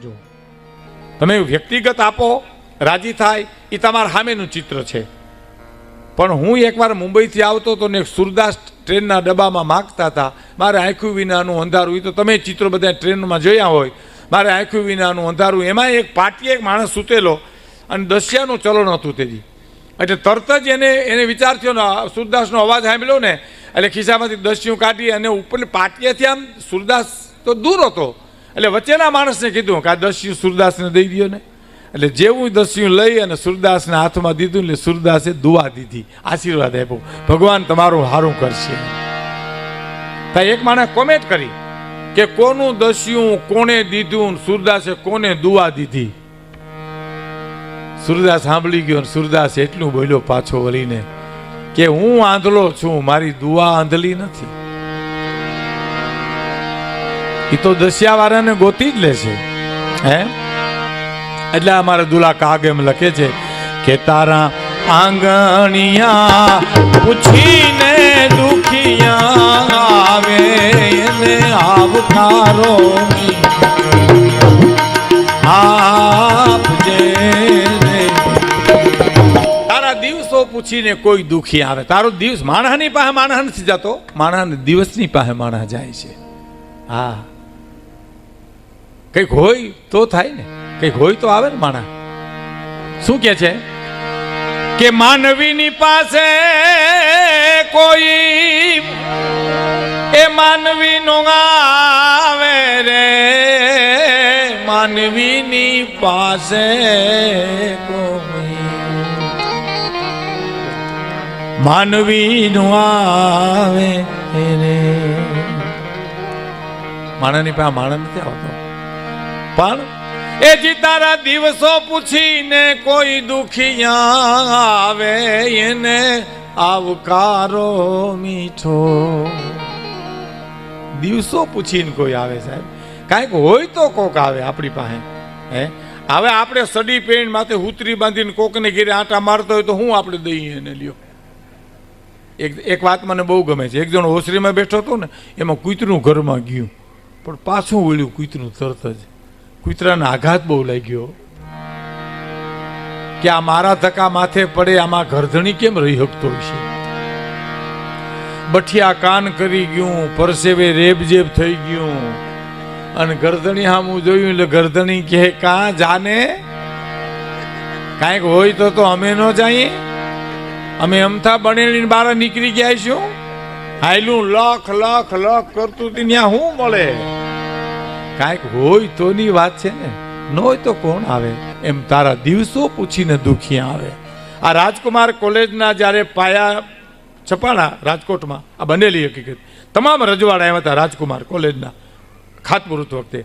જો તમે વ્યક્તિગત આપો, રાજી થાય, એ તમારા સામેનું ચિત્ર છે. પણ હું એકવાર મુંબઈથી આવતો હતો ને સુરદાસ ટ્રેનના ડબ્બામાં માગતા હતા, મારે આંખું વિનાનું અંધારું. એ તો તમે ચિત્રો બધા ટ્રેનમાં જોયા હોય. મારે આંખું વિનાનું અંધારું, એમાં એક પાટીએ એક માણસ સૂતેલો અને દસિયાનું ચલણ હતું તેજી. એટલે તરત જ એને વિચાર થયો ને, સુરદાસનો અવાજ સાંભળ્યો ને એટલે ખિસ્સામાંથી દસિયું કાઢી અને ઉપર પાટીએથી આમ સુરદાસ તો દૂર હતો એટલે વચ્ચેના માણસને કીધું કે આ દસિયું સુરદાસને દઈ દો ને. એટલે જેવું દસિયું લઈ અને સુરદાસના હાથમાં દીધું એટલે સુરદાસે દુઆ દીધી, આશીર્વાદ આપ્યો, ભગવાન તમારું સારું કરશે. ત્યાં એક માણસે કોમેન્ટ કરી કે કોનું દસિયું કોને દીધું, સુરદાસે કોને દુઆ દીધી. સુરદાસ સાંભળી ગયો અને સુરદાસ એટલું બોલ્યો પાછો વળીને કે હું આંધળો છું, મારી દુઆ આંધળી નથી. એ તો દસિયાવાળાને ગોતી જ લેશે. હે એટલે અમારે દુલા કાગેમ લખે છે કે તારા આંગણિયા પૂછીને દુખિયા આવે એને આવકારો આપજે. તારા દિવસો પૂછીને કોઈ દુખી આવે. તારો દિવસ માણસની પાસે માણસ નથી જતો, માણસ દિવસની પાસે માણસ જાય છે. હા, કંઈક હોય તો થાય ને, કંઈક હોય તો આવે ને માણસ. શું કે છે કે માનવીની પાસે કોઈ એ માનવી નો આવે રે, માનવીની પાસે કોઈ માનવી નો આવે રે. માણસની પાસે માણસ નથી આવતો, પણ એ જી તારા દિવસો પૂછીને કોઈ દુખિયા આવે એને આવકારો મીઠો. દિવસો પૂછીને કોઈ આવે સાહેબ, કાંઈક હોય તો કોક આવે આપણી પાસે. હે હવે આપણે સડી પેન માથે હુતરી બાંધીને કોકને ઘેરે આંટા મારતો હોય તો હું આપણે દઈએ એને લ્યો. એક વાત મને બહુ ગમે છે. એક જણ ઓસરીમાં બેઠો હતો ને, એમાં કૂતરું ઘરમાં ગયું પણ પાછું વળ્યું કૂતરું તરત જ. કૂતરાને આઘાત બહુ લાગ્યો કે આ મારા ધક્કા માથે પડે, આમાં ગરધણી કેમ રહી શકતો છે. બઠિયા કાન કરી ગયું, પરસેવે રેબજેબ થઈ ગયું અને ગરધણી સામું જોયું એટલે ગરધણી કહે કાં જાને, કાંઈક હોય તો અમે ન જઈએ, અમે અમથા બનેલી બહાર નીકળી ગયા છું. હાયલું લખ લખ લખ કરતું ત્યાં શું મળે? કાંઈક હોય તો ની વાત છે ને, ન હોય તો કોણ આવે? એમ તારા દિવસો પૂછીને દુખિયા આવે. આ રાજકુમાર કોલેજના જ્યારે પાયા છપાણા રાજકોટમાં, આ બનેલી હકીકત, તમામ રજવાડા એમાં હતા રાજકુમાર કોલેજના ખાતમુહૂર્ત વખતે.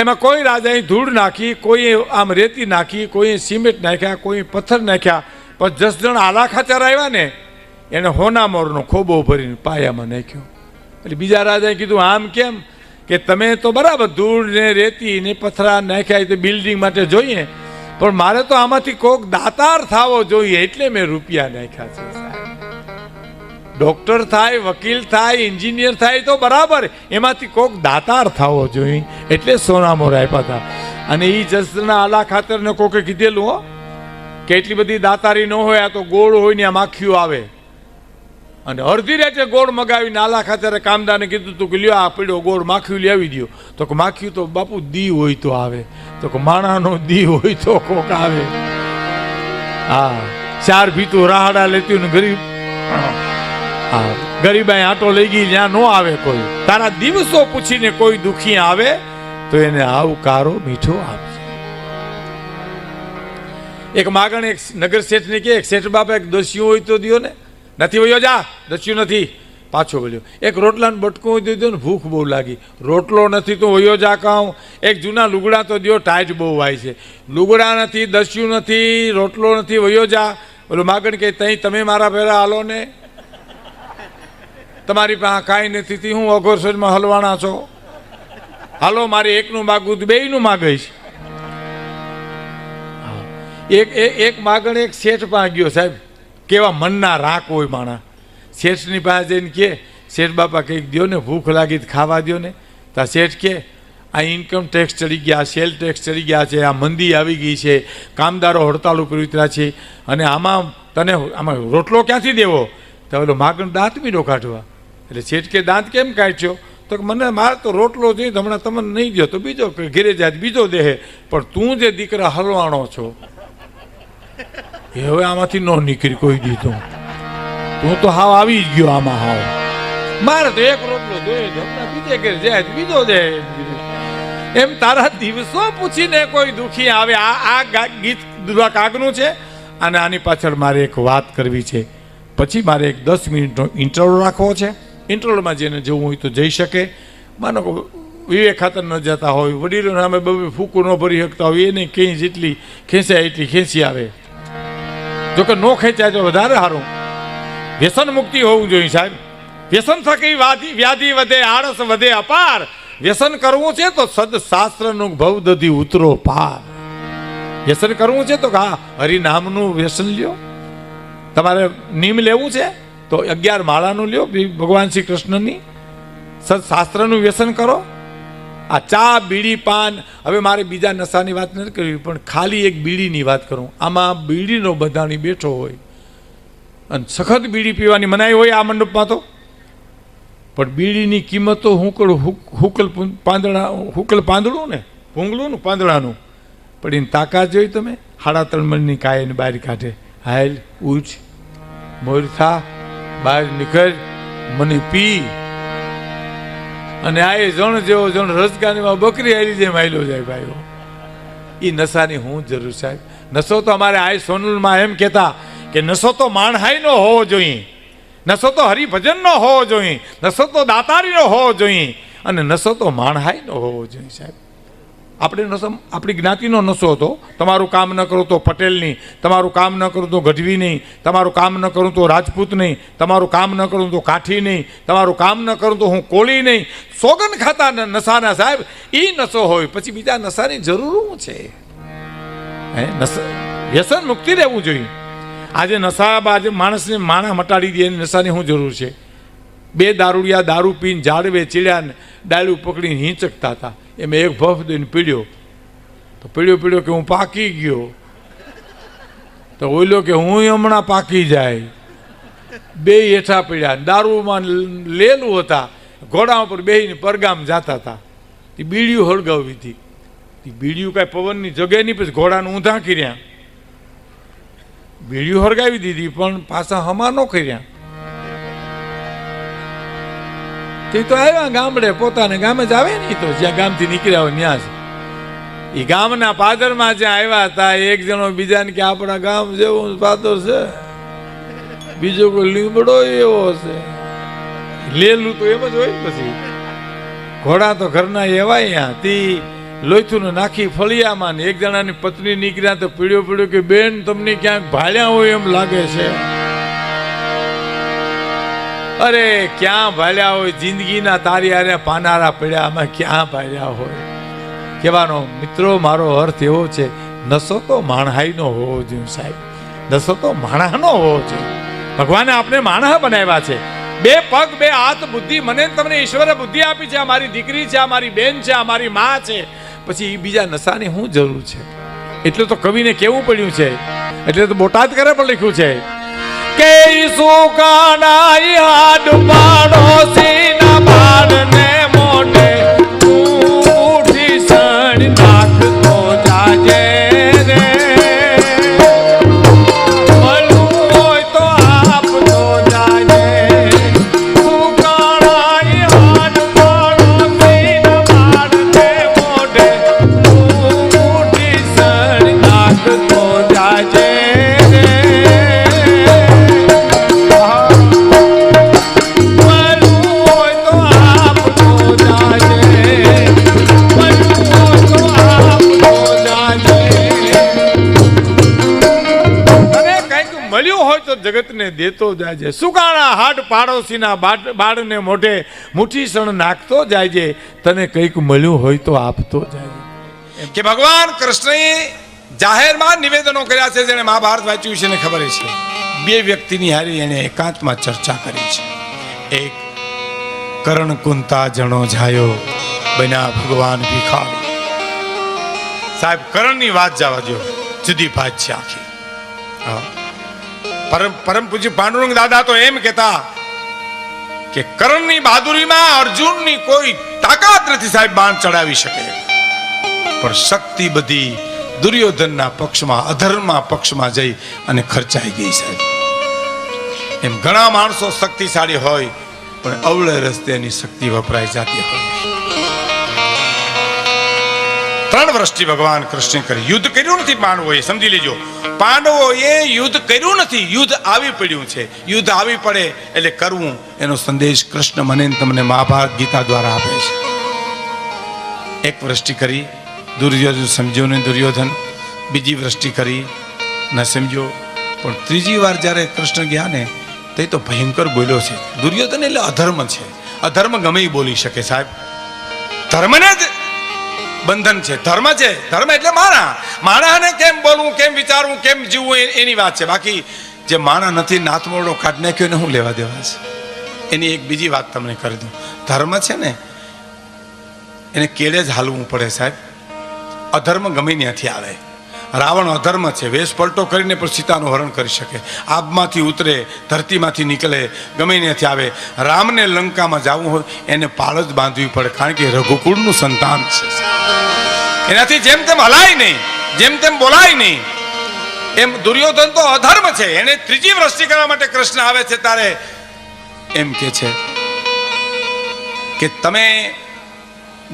એમાં કોઈ રાજાએ ધૂળ નાખી, કોઈ આમ રેતી નાખી, કોઈ સિમેન્ટ નાખ્યા, કોઈ પથ્થર નાખ્યા, પણ 10 જણ આલા ખાચર આવ્યા ને એને હોનામોરનો ખોબો ભરીને પાયામાં નાખ્યો. એટલે બીજા રાજાએ કીધું આમ કેમ? કે તમે તો બરાબર ધૂળ ને રેતી ને પથરા નાખ્યા તો બિલ્ડિંગ માટે જોઈએ, પણ મારે તો આમાંથી કોક દાતાર થવો જોઈએ એટલે મેં રૂપિયા નાખ્યા છે. ડોક્ટર થાય, વકીલ થાય, એન્જિનિયર થાય તો બરાબર, એમાંથી કોક દાતાર થવો જોઈએ એટલે સોનામોર આપ્યા હતા. અને એ જસના આલા ખાતરને કોકે કીધેલું હો કે એટલી બધી દાતારી ન હોય, આ તો ગોળ હોય ને આ માખીઓ આવે. અને અડધી રાતે ગોળ મગાવીને આલા ખાતરે કામદારને કીધું તું કે લ્યો આ પીડ્યો ગોળ માખીયું લાવી દો. તો કે માખીયું તો બાપુ દી હોય તો આવે, તો કે માણાનો દી હોય તો કોક આવે. હા, 4 ભીતું રાહડા લેતી ને ગરીબ, હા ગરીબાઈ આટો લઈ ગઈ જ્યાં ન આવે કોઈ. તારા દિવસો પૂછીને કોઈ દુખી આવે તો એને આવકારો મીઠો આપજે. એક માગણ એક નગર શેઠને કે શેઠ બાપા એક દસ્યું હોય તો દિયો ને. નથી વયો જા, દસ્યું નથી, પાછો વળ્યો. એક રોટલાનું બટકું હોય તો દો ને, ભૂખ બહુ લાગી. રોટલો નથી તો વયો જા કહું. એક જૂના લુગડા તો દો, ટાઈટ બહુ વાય છે. લુગડા નથી, દસ્યું નથી, રોટલો નથી, વયો જા. ઓલો માગણ કે તઈ તમે મારા ભેરા હાલો ને, તમારી પાસે કાંઈ નથી, હું અઘોરસરમાં હલવાના છો, હાલો મારે એકનું માગું બેયનું માગીશ. એક માગણ એક શેઠ પાસે ગયો. સાહેબ કેવા મનના રાખ હોય માણા. શેઠની પાસે જઈને કે શેઠ બાપા કંઈક દો ને, ભૂખ લાગી ખાવા દો ને. તો શેઠ કે આ ઇન્કમ ટેક્સ ચડી ગયા, સેલ ટેક્સ ચડી ગયા છે, આ મંદી આવી ગઈ છે, કામદારો હડતાલ ઉપર ઉતર્યા છે, અને આમાં તને આમાં રોટલો ક્યાંથી દેવો? તો ઓલો માગણ દાંત બીડો કાઢવા. એટલે શેઠ કે દાંત કેમ કાઢ્યો? તો મને મારે તો રોટલો જોઈએ, હમણાં તમને નહીં દો તો બીજો ઘેરે જાય બીજો દેહે, પણ તું જે દીકરા હલવાણો છો એ હવે આમાંથી ન નીકળી કોઈ દીધું. તું તો હાવ આવી જ ગયો આમાં. હાવ મારે તો એક રોટલો જોઈએ, હમણાં બીજે ઘેર જાય બીજો દે. એમ તારા દિવસો પૂછીને કોઈ દુખી આવે. આ ગીત દુરા કાગનું છે, અને આની પાછળ મારે એક વાત કરવી છે. પછી મારે એક 10 મિનિટનો ઇન્ટરવલ રાખવો છે. ઇન્ટરવલમાં જેને જવું હોય તો જઈ શકે. માનો કે વિવેક ખાતર ન જતા હોય, વડીલોને સામે બબે ફૂકું ન ભરી શકતા હોય, એને ક્યાંય જેટલી ખેંચાય એટલી ખેંચી આવે. જોકે ન ખેંચાય તો વધારે સારું. વ્યસન મુક્તિ હોવું જોઈએ સાહેબ. વ્યસન થકી વ્યાધિ વધે, આળસ વધે અપાર. વ્યસન કરવું છે તો સદશાસ્ત્રનું ભવદધી ઉતરો પાર. વ્યસન કરવું છે તો હા હરિનામનું વ્યસન લ્યો. તમારે નીમ લેવું છે તો 11 માળાનું લ્યો ભગવાન શ્રી કૃષ્ણની. સદશાસ્ત્રનું વ્યસન કરો. આ ચા બીડી પાન, હવે મારે બીજા નશાની વાત નથી કરવી, પણ ખાલી એક બીડીની વાત કરું. આમાં બીડીનો બધાણી બેઠો હોય અને સખત બીડી પીવાની મનાઈ હોય આ મંડપમાં તો, પણ બીડીની કિંમત તો હુકલ પાંદડું ને ભૂંગળું ને પાંદડાનું, પણ એની તાકાત જોઈ તમે. 3.5 મણની કાયને બહાર કાઢે. હાલ ઉઠ, મોર થા, બહાર નીકળ, મને પી. અને આ જણ જેવો જણ રજગાનીમાં બકરી હારી જેમ હાલ્યો જાય ભાઈઓ. એ નશાની હું જરૂર સાહેબ? નશો તો અમારે આ સોનલમાં એમ કહેતા કે નશો તો માણહાઈનો હોવો જોઈએ, નશો તો હરિભજનનો હોવો જોઈએ, નશો તો દાતારીનો હોવો જોઈએ, અને નશો તો માણહાઈનો હોવો જોઈએ સાહેબ. આપણે નશો આપણી જ્ઞાતિનો નશો હતો. તમારું કામ ન કરું તો પટેલ નહીં, તમારું કામ ન કરું તો ગઢવી નહીં, તમારું કામ ન કરું તો રાજપૂત નહીં, તમારું કામ ન કરું તો કાઠી નહીં, તમારું કામ ન કરું તો હું કોળી નહીં. સોગન ખાતા નશાના સાહેબ એ નશો હોય. પછી બીજા નશાની જરૂર શું છે? વ્યસન મુક્તિ રહેવું જોઈએ. આજે નશાબાજ માણસને માણા મટાડી દે, નશાની શું જરૂર છે? 2 દારૂડિયા દારૂ પીને ઝાડવે ચીડ્યા ને ડાળું પકડીને હિંચકતા હતા. એમાં એક ભફ દઈને પીડ્યો તો પીડ્યો કે હું પાકી ગયો, તો ઓઈલો કે હું હમણાં પાકી જાય. 2 હેઠા પીડ્યા, દારૂમાં લેલું હતા, ઘોડા ઉપર બેહીને પરગામ જતા હતા. એ બીડીયું હળગાવી હતી. એ બીડીયું કાંઈ પવનની જગ્યાએ નહીં, પછી ઘોડાને ઊંધા કર્યા. બીડીયું હળગાવી દીધી પણ પાછા હમા ન કર્યા. તે તો આવ્યા ગામડે, પોતાને ગામે જ આવે ને, તો જ્યાં ગામથી નીકળ્યા હોય ત્યાં જ. એ ગામના પાદરમાં જ્યાં આવ્યા હતા, એક જણો બીજાને કે આપણા ગામ જેવું પાદર છે, બીજો કોઈ લીમડો એવો છે. લેલું તો એમ જ હોય. પછી ઘોડા તો ઘરના એવા ત્યાં તી લોહીથું નાખી ફળિયામાં. ને એક જણાની પત્ની નીકળ્યા તો પીડ્યો કે બેન તમને ક્યાંક ભાળ્યા હોય એમ લાગે છે. અરે ક્યાં ભાલ્યા હોય? જિંદગીના તારી આરે પાનારા પડ્યા, આમાં ક્યાં ભાલ્યા હોય? કહેવાનો મિત્રો મારો અર્થ એવો છે, નશો તો માણહાઈનો હોવો જોઈએ સાહેબ. નશો તો માણસનો હોવો જોઈએ. ભગવાને આપણે માણસ બનાવ્યા છે. 2 પગ 2 હાથ બુદ્ધિ મને તમને ઈશ્વરે બુદ્ધિ આપી છે. અમારી દીકરી છે, અમારી બેન છે, અમારી માં છે. પછી બીજા નશાની શું જરૂર છે? એટલે તો કવિને કેવું પડ્યું છે, એટલે તો બોટાદ કરે પણ લખ્યું છે કે સુકાના હાડ પાડોશી ના બાળને મોઢે ઉઠી સણ નાખતો જાજે રે. મળવું હોય તો આપતો જાજે. સુકાના હાડ પાડોશી ના બાળને મોઢે ઉઠી સણ નાખતો જાજે. જગતને દેતો જાયજે. સુકાણા હાડ પાડોશીના બાળને મોઢે મુઠ્ઠી સણ નાખતો જાયજે. તને કંઈક મળ્યું હોય તો આપતો જાયજે. કે ભગવાન કૃષ્ણએ જાહેરમાં નિવેદનો કર્યા છે. જેને મહાભારત વાંચ્યું છે એને ખબર છે. 2 વ્યક્તિની હારી એને એકાંતમાં ચર્ચા કરી છે. એક કરણ કુંતા જણો જાયો બન્યા ભગવાન ભિખારી. સાહેબ કરણની વાત જવા દો, જુદી વાત છે આખી. પરમ પૂજ્ય પાંડુરંગ દાદા તો એમ કહેતા કે કરણની બહાદુરીમાં અર્જુનની કોઈ તાકાત નથી સાહેબ બાણ ચડાવી શકે, પણ શક્તિ બધી દુર્યોધનના પક્ષમાં અધર્મના પક્ષમાં જઈ અને ખર્ચાઈ ગઈ સાહેબ. એમ ઘણા માણસો શક્તિશાળી હોય પણ અવળે રસ્તે એની શક્તિ વપરાઈ જતી હોય. 3 વર્ષથી ભગવાન કૃષ્ણે કરી યુદ્ધ કર્યું નથી પાંડવોએ, સમજી લેજો. પાંડવોએ યુદ્ધ કર્યું નથી, યુદ્ધ આવી પડ્યું છે. યુદ્ધ આવી પડે એટલે કરવું, એનો સંદેશ કૃષ્ણ મને તમને મહાભારત ગીતા દ્વારા આપે છે. 1 વૃષ્ટિ કરી, દુર્યોધન સમજ્યો ને દુર્યોધન. બીજી વૃષ્ટિ કરી, ન સમજ્યો. પણ ત્રીજી વાર જ્યારે કૃષ્ણ ગયા ને તે તો ભયંકર બોલ્યો છે. દુર્યોધન એટલે અધર્મ છે. અધર્મ ગમે એ બોલી શકે સાહેબ. ધર્મને જ બંધન છે, ધર્મ છે. ધર્મ એટલે માણાને કેમ બોલવું, કેમ વિચારવું, કેમ જીવવું એની વાત છે. બાકી જે માણા નથી નાથમોડો કાઢ નાખ્યો એને હું લેવા દેવા છે. એની એક બીજી વાત તમને કરી દઉં. ધર્મ છે ને એને કેળે જ હાલવું પડે સાહેબ. અધર્મ ગમે ત્યાંથી આવે. રાવણ અધર્મ છે, વેશ પલટો કરીને પણ સીતાનું હરણ કરી શકે. આબમાંથી ઉતરે, ધરતીમાંથી નીકળે, ગમે ત્યાંથી આવે. રામને લંકામાં જવું હોય એને પાળ જ બાંધવી પડે, કારણ કે રઘુકુળનું સંતાન છે. એનાથી જેમ તેમ હલાય નહીં, જેમ તેમ બોલાય નહીં. એમ દુર્યોધન તો અધર્મ છે. એને ત્રીજી વૃષ્ટિ કરવા માટે કૃષ્ણ આવે છે ત્યારે એમ કે છે કે તમે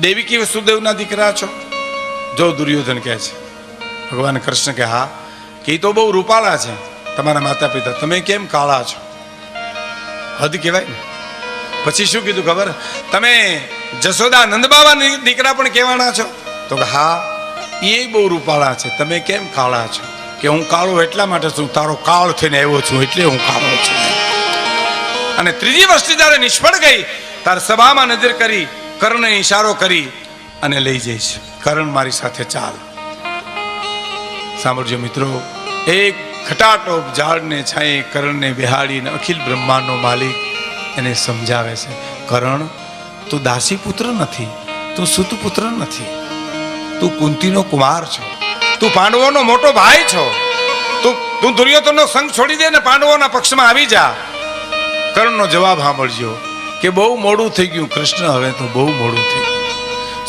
દેવકી વસુદેવના દીકરા છો. જો દુર્યોધન કહે છે, ભગવાન કૃષ્ણ કે હા, કે એ તો બહુ રૂપાળા છે તમારા માતા પિતા, તમે કેમ કાળા છો? હદ કહેવાય ને. પછી શું કીધું ખબર? તમે જશોદા નંદબાવા દીકરા પણ કહેવાના છો? તો કે હા, એ બહુ રૂપાળા છે, તમે કેમ કાળા છો? કે હું કાળો એટલા માટે છું, તારો કાળ થઈને આવ્યો છું એટલે હું કાળો છું. અને ત્રીજી વસ્તુ જ્યારે નિષ્ફળ ગઈ ત્યારે સભામાં નજર કરી, કર્ણને ઈશારો કરી અને લઈ જઈશ. કરણ મારી સાથે ચાલ. સાંભળજો મિત્રો, એક ખટાટોપ ઝાડને છાંયે કરણને બેહાડીને અખિલ બ્રહ્માંડનો માલિક એને સમજાવે છે, કરણ તું દાસી પુત્ર નથી, તું સુત પુત્ર નથી, તું કુંતીનો કુમાર છો, તું પાંડવોનો મોટો ભાઈ છો, તું દુર્યોધનનો સંગ છોડી દે ને પાંડવોના પક્ષમાં આવી જા. કર્ણનો જવાબ સાંભળજો કે બહુ મોડું થઈ ગયું કૃષ્ણ, હવે તો બહુ મોડું થઈ ગયું.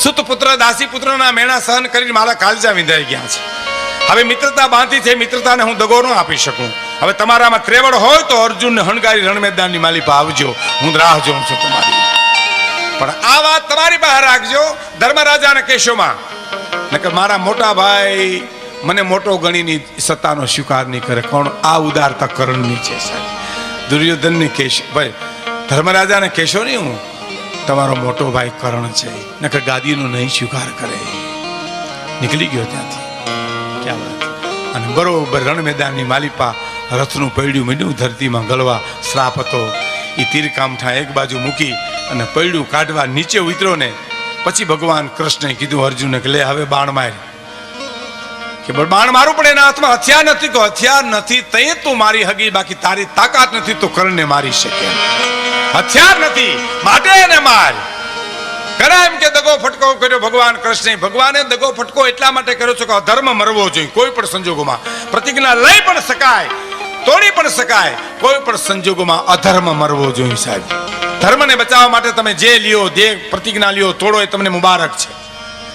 સુત પુત્ર દાસી પુત્રના મેણા સહન કરીને મારા કાળજા વિંધાઈ ગયા છે. હવે મિત્રતા બાંધી છે, મિત્રતાને હું દગો ન આપી શકું. હવે તમારામાં ત્રેવડ હોય તો અર્જુનને હણગારી રણ મેદાનની માલિપા આવજો, હું રાહ જોઉં છું તમારી. પણ આ વાત તમારી બહાર રાખજો ધર્મરાજાના કેશોમાં, નકર મારા મોટા ભાઈ મને મોટો ગણીની સત્તાનો સ્વીકાર નહીં કરે. કોણ? આ ઉદારતા કરણની છે સાહેબ. દુર્યોધનને કેશ ભાઈ, ધર્મરાજાને કેશો નહીં, હું તમારો મોટો ભાઈ કર્ણ છે, નકર ગાદીનો નહીં સ્વીકાર કરે. નીકળી ગયો ત્યાંથી. અને બરોબર રણ મેદાનની માલિપા રથનું પૈડું મીંડું ધરતીમાં ગળવા શ્રાપ હતો. એ તીરકામઠા એક બાજુ મૂકી અને પૈડું કાઢવા નીચે ઉતર્યો ને પછી ભગવાન કૃષ્ણે કીધું અર્જુનને કે લે હવે બાણ માર. કે બાણ મારું પણ એના હાથમાં હથિયાર નથી. તો હથિયાર નથી તે તું મારી હગી, બાકી તારી તાકાત નથી તો કર્ણને મારી શકે. હથિયાર નથી માટે એને માર. ઘણા એમ કે દગો ફટકો કર્યો ભગવાન કૃષ્ણે. ભગવાને દગો ફટકો એટલા માટે કર્યો છે કે અધર્મ મરવો જોઈએ કોઈ પણ સંજોગોમાં. પ્રતિજ્ઞા લઈ પણ શકાય, તોડી પણ શકાય, કોઈ પણ સંજોગોમાં અધર્મ મરવો જોઈએ સાહેબ. ધર્મને બચાવવા માટે તમે જે લ્યો, જે પ્રતિજ્ઞા લ્યો, તોડો એ તમને મુબારક છે.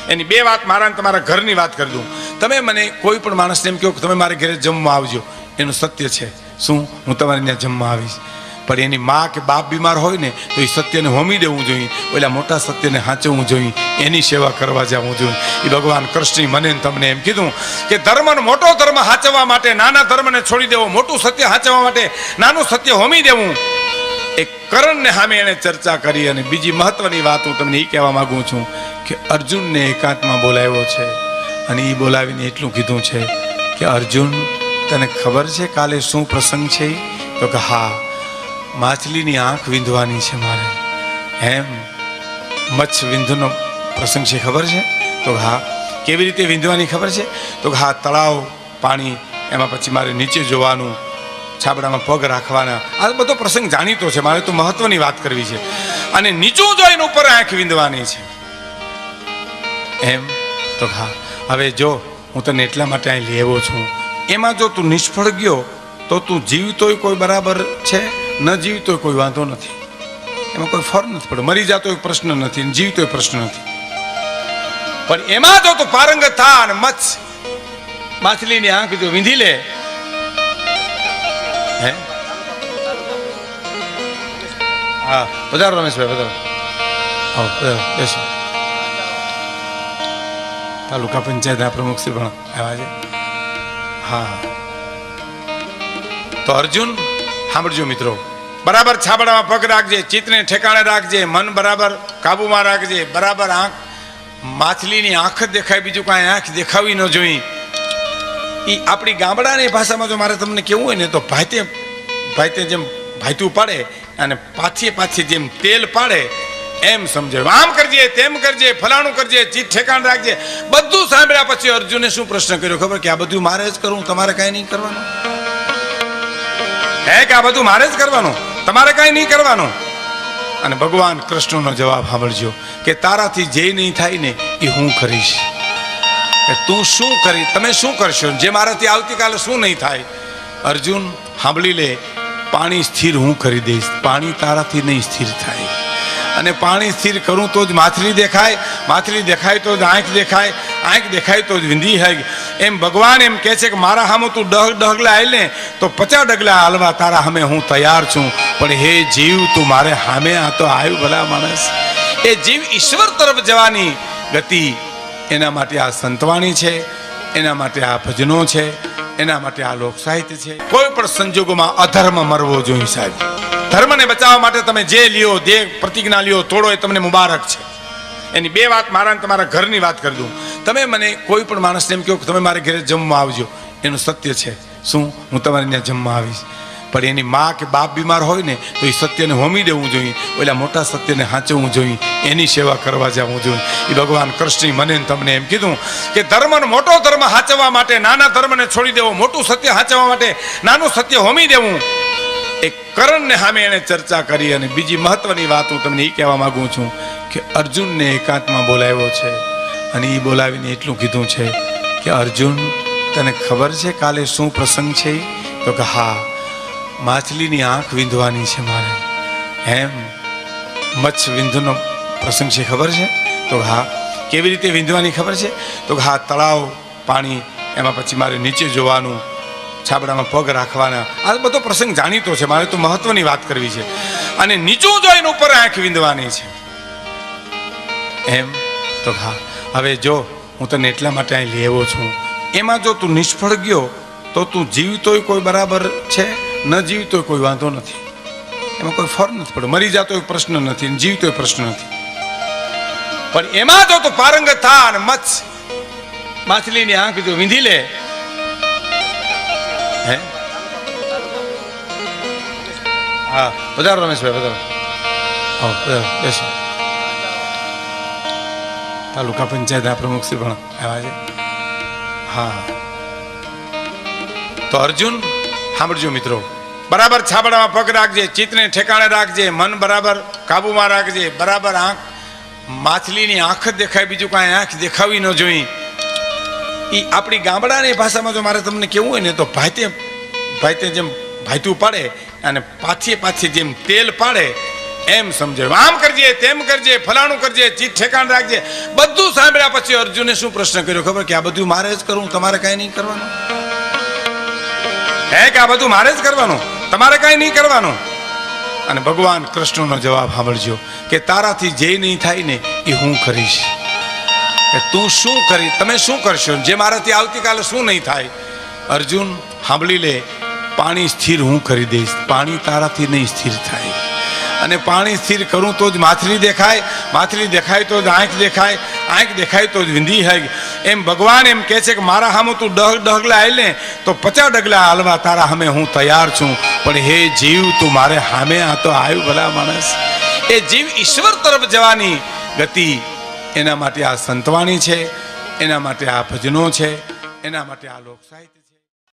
એની બે વાત મારા તમારા ઘરની વાત કરી દઉં. તમે મને કોઈ પણ માણસને એમ કહો કે તમે મારે ઘરે જમવા આવજો, એનું સત્ય છે. શું? હું તમારે ત્યાં જમવા આવીશ. પણ એની મા કે બાપ બીમાર હોય ને તો એ સત્યને હોમી દેવું જોઈએ, ઓલા મોટા સત્યને હાંચવવું જોઈએ, એની સેવા કરવા જવું જોઈએ. એ ભગવાન કૃષ્ણે મને તમને એમ કીધું કે ધર્મનો મોટો ધર્મ હાંચવવા માટે નાના ધર્મને છોડી દેવો, મોટું સત્ય હાંચવવા માટે નાનું સત્ય હોમી દેવું. એક કર્ણને સામે એને ચર્ચા કરી. અને બીજી મહત્વની વાત હું તમને એ કહેવા માંગુ છું કે અર્જુનને એકાંતમાં બોલાવ્યો છે અને એ બોલાવીને એટલું કીધું છે કે અર્જુન તને ખબર છે કાલે શું પ્રસંગ છે? તો કે હા, માછલીની આંખ વિંધવાની છે મારે. એમ મચ્છ વિંધનો પ્રસંગ છે, ખબર છે? તો હા. કેવી રીતે વિંધવાની ખબર છે? તો હા, તળાવ પાણી, એમાં પછી મારે નીચે જોવાનું, છાબડામાં પગ રાખવાના. આ બધો પ્રસંગ જાણીતો છે, મારે તો મહત્વની વાત કરવી છે. અને નીચું જોઈને ઉપર આંખ વિંધવાની છે. એમ તો હા, હવે જો હું તને એટલા માટે અહીં લઈ આવ્યો છું, એમાં જો તું નિષ્ફળ ગયો તો તું જીવતોય કોઈ બરાબર છે, ન જીવતોય કોઈ વાંધો નથી, એમાં કોઈ ફરક નથી પડે. મરી જતો એક પ્રશ્ન નથી, જીવતો પ્રશ્ન નથી. પણ એમાં જો તું પારંગત થા અને માછલીની આંખ જો વીંધી લે, હે હા વધારો રમેશભાઈ, વધારો. હા બેસો. તાલુકા પંચાયતના પ્રમુખ શ્રી પણ આવ્યા છે. હા તો અર્જુન સાંભળજો મિત્રો, બરાબર છાબડામાં પગ રાખજે, ચિત્તને ઠેકાણે રાખજે, મન બરાબર કાબુમાં રાખજે, બરાબર આંખ, માછલીની આંખ જ દેખાય, બીજું કાંઈ આંખ દેખાવી ન જોઈ. એ આપણી ગામડાની ભાષામાં જો મારે તમને કેવું હોય ને તો ભાઈતે જેમ ભાઈતું પાડે અને પાછી જેમ તેલ પાડે એમ સમજાય. આમ કરજે, તેમ કરજે, ફલાણું કરજે, ચીજ ઠેકાણ રાખજે. બધું સાંભળ્યા પછી અર્જુને શું પ્રશ્ન કર્યો ખબર? કે આ બધું મારે જ કરવું, તમારે કાંઈ નહીં કરવાનું? હે કે આ બધું મારે જ કરવાનું, તમારે કાંઈ નહીં કરવાનું? અને ભગવાન કૃષ્ણનો જવાબ સાંભળજો કે તારાથી જે નહીં થાય ને એ હું કરીશ. કે તું શું કરી, તમે શું કરશો, જે મારાથી આવતીકાલે શું નહીં થાય. અર્જુન સાંભળી લે, પાણી સ્થિર હું કરી દઈશ, પાણી તારાથી નહીં સ્થિર થાય. અને પાણી સ્થિર કરું તો જ માછલી દેખાય, માછલી દેખાય તો જ આંખ દેખાય, આંખ દેખાય તો જ વિંધી હોય. એમ ભગવાન એમ કહે છે કે મારા સામે તું ડગલા હાલ ને તો 50 ડગલા હાલવા તારા સામે હું તૈયાર છું. પણ હે જીવ, તું મારે સામે આ તો આવ્યું ભલા માણસ. એ જીવ ઈશ્વર તરફ જવાની ગતિ, એના માટે આ સંતવાણી છે, એના માટે આ ભજનો છે, એના માટે આ લોક સાહિત્ય છે. કોઈ પણ સંજોગોમાં અધર્મ મરવો જોઈએ સાહેબ. ધર્મને બચાવવા માટે તમે જે લ્યો, જે પ્રતિજ્ઞા લ્યો, તોડો એ તમને મુબારક છે. એની બે વાત મારા તમારા ઘરની વાત કરી દઉં. તમે મને કોઈ પણ માણસને એમ કહો કે તમે મારે ઘરે જમવા આવજો, એનું સત્ય છે શું? હું તમારે ત્યાં જમવા આવીશ. પણ એની મા કે બાપ બીમાર હોય ને તો એ સત્યને હોમી દેવું જોઈએ, ઓલા મોટા સત્યને હાંચવવું જોઈએ, એની સેવા કરવા જવું જોઈએ. એ ભગવાન કૃષ્ણે મને તમને એમ કીધું કે ધર્મનો મોટો ધર્મ હાંચવા માટે નાના ધર્મને છોડી દેવો, મોટું સત્ય હાંચવા માટે નાનું સત્ય હોમી દેવું. એક કરણને સામે એને ચર્ચા કરી. અને બીજી મહત્વની વાત હું તમને એ કહેવા માંગુ છું કે અર્જુનને એકાંતમાં બોલાવ્યો છે અને એ બોલાવીને એટલું કીધું છે કે અર્જુન, તને ખબર છે કાલે શું પ્રસંગ છે? તો કે હા, માછલીની આંખ વિંધવાની છે મારે. એમ મચ્છ વિંધનો પ્રસંગ છે, ખબર છે? તો હા. કેવી રીતે વિંધવાની ખબર છે? તો હા, તળાવ પાણી, એમાં પછી મારે નીચે જોવાનું, છાબડામાં પગ રાખવાના. આ બધો પ્રસંગ જાણીતો છે, મારે તો મહત્વની વાત કરવી છે. અને નીચું જોઈને ઉપર આંખ વિંધવાની છે. એમ તો હા, હવે જો હું તને એટલા માટે અહીં લઈ આવ્યો છું, એમાં જો તું નિષ્ફળ ગયો તો તું જીવતોય કોઈ બરાબર છે, ન જીવતોય કોઈ વાંધો નથી, એમાં કોઈ ફરક નથી પડે. મરી જતો એક પ્રશ્ન નથી, જીવતો પ્રશ્ન નથી. પણ એમાં જો તું પારંગત થા અને માછલીની આંખ જો વીંધી લે, હે હા વધારો રમેશભાઈ, વધારો. હા બેસો. તાલુકા પંચાયતના પ્રમુખ શ્રી પણ આવ્યા છે. હા તો અર્જુન સાંભળજો મિત્રો, બરાબર છાબડામાં પગ રાખજે, ચિત્તને ઠેકાણે રાખજે, મન બરાબર કાબુમાં રાખજે, બરાબર આંખ, માછલીની આંખ જ દેખાય, બીજું કાંઈ આંખ દેખાવી ન જોઈ. એ આપણી ગામડાની ભાષામાં જો મારે તમને કેવું હોય ને તો ભાઈતે જેમ ભાઈતું પાડે અને પાછી જેમ તેલ પાડે એમ સમજાય. આમ કરજે, તેમ કરજે, ફલાણું કરજે, ચીજ ઠેકાણ રાખજે. બધું સાંભળ્યા પછી અર્જુને શું પ્રશ્ન કર્યો ખબર? કે આ બધું મારે જ કરવું, તમારે કાંઈ નહીં કરવાનું? હે કે આ બધું મારે જ કરવાનું, તમારે કાંઈ નહીં કરવાનું? અને ભગવાન કૃષ્ણનો જવાબ સાંભળજો કે તારાથી જે નહીં થાય ને એ હું કરીશ. કે તું શું કરી, તમે શું કરશો, જે મારાથી આવતીકાલે શું નહીં થાય. અર્જુન સાંભળી લે, પાણી સ્થિર હું કરી દઈશ, પાણી તારાથી નહીં સ્થિર થાય. અને પાણી સ્થિર કરું તો જ માછલી દેખાય, માછલી દેખાય તો જ આંખ દેખાય, આંખ દેખાય તો જ વિંધી હોય. એમ ભગવાન એમ કહે છે કે મારા સામે તું ડગલા હાલ ને તો 50 ડગલા હાલવા તારા સામે હું તૈયાર છું. પણ હે જીવ, તું મારે સામે આ તો આવ્યું ભલા માણસ. એ જીવ ઈશ્વર તરફ જવાની ગતિ, એના માટે આ સંતવાણી છે, એના માટે આ ભજનો છે, એના માટે આ લોક સાહિત્ય.